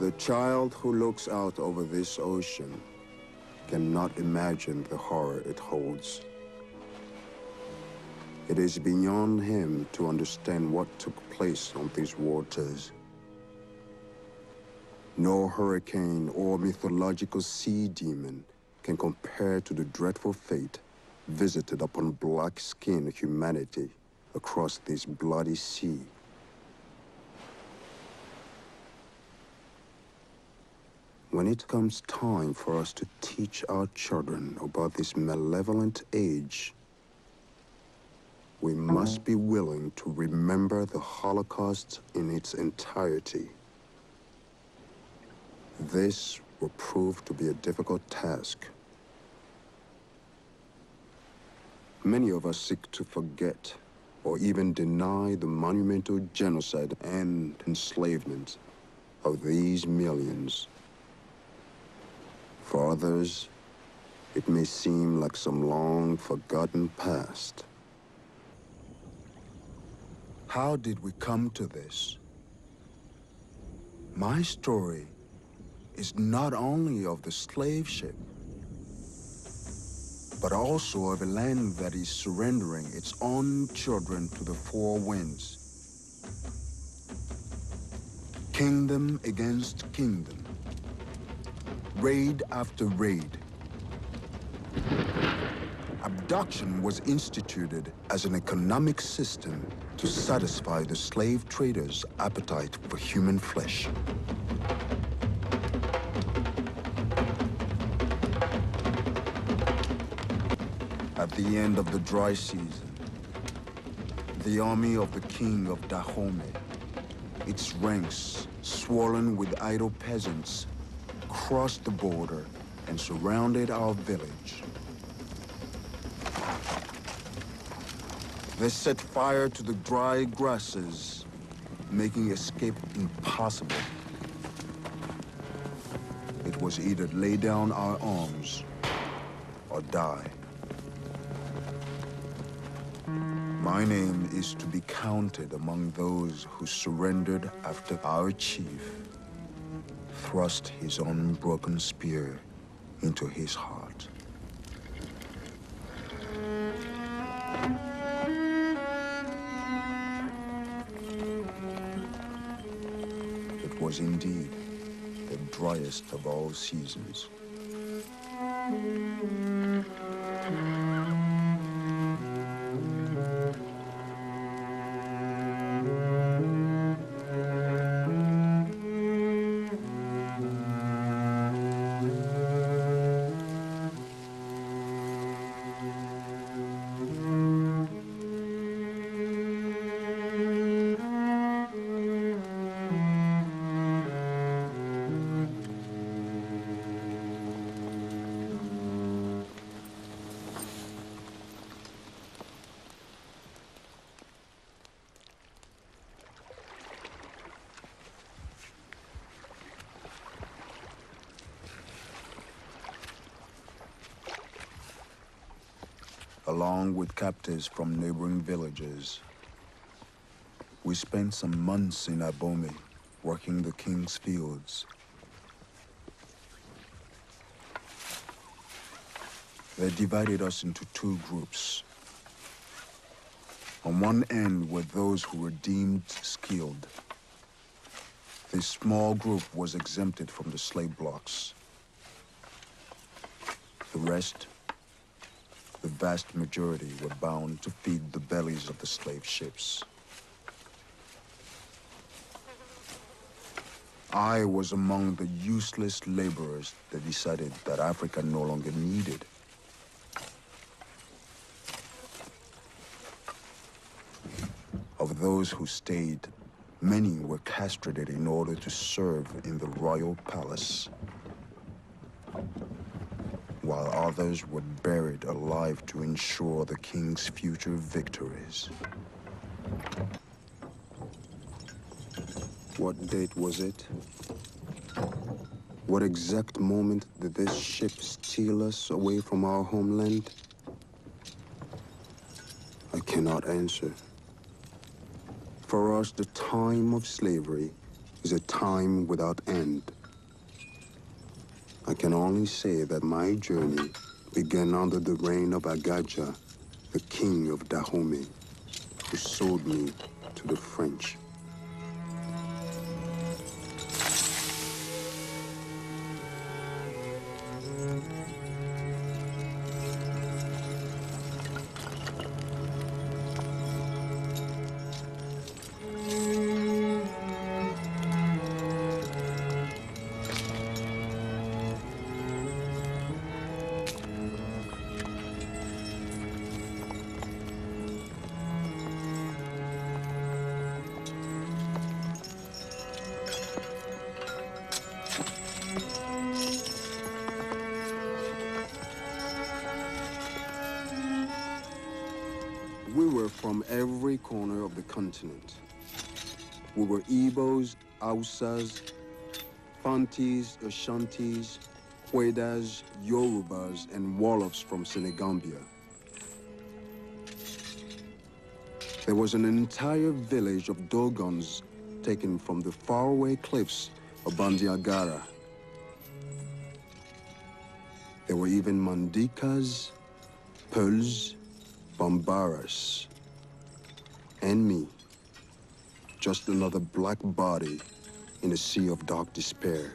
The child who looks out over this ocean cannot imagine the horror it holds. It is beyond him to understand what took place on these waters. No hurricane or mythological sea demon can compare to the dreadful fate visited upon black-skinned humanity across this bloody sea. When it comes time for us to teach our children about this malevolent age, we must be willing to remember the Holocaust in its entirety. This will prove to be a difficult task. Many of us seek to forget or even deny the monumental genocide and enslavement of these millions. For others, it may seem like some long forgotten past. How did we come to this? My story is not only of the slave ship, but also of a land that is surrendering its own children to the four winds. Kingdom against kingdom, raid after raid. Abduction was instituted as an economic system to satisfy the slave traders' appetite for human flesh. At the end of the dry season, the army of the king of Dahomey, its ranks swollen with idle peasants, crossed the border and surrounded our village. They set fire to the dry grasses, making escape impossible. It was either lay down our arms or die. My name is to be counted among those who surrendered after our chief thrust his unbroken spear into his heart. It was indeed the driest of all seasons. Along with captives from neighboring villages, we spent some months in Abomey, working the king's fields. They divided us into two groups. On one end were those who were deemed skilled. This small group was exempted from the slave blocks. The rest, the vast majority, were bound to feed the bellies of the slave ships. I was among the useless laborers that decided that Africa no longer needed. Of those who stayed, many were castrated in order to serve in the royal palace, while others were buried alive to ensure the king's future victories. What date was it? What exact moment did this ship steal us away from our homeland? I cannot answer. For us, the time of slavery is a time without end. I can only say that my journey began under the reign of Agaja, the king of Dahomey, who sold me to the French. We were from every corner of the continent. We were Igbos, Hausas, Fantis, Ashantis, Kwedas, Yorubas, and Wolofs from Senegambia. There was an entire village of Dogons taken from the faraway cliffs of Bandiagara. There were even Mandikas, Peuls, Bambaras, and me, just another black body in a sea of dark despair.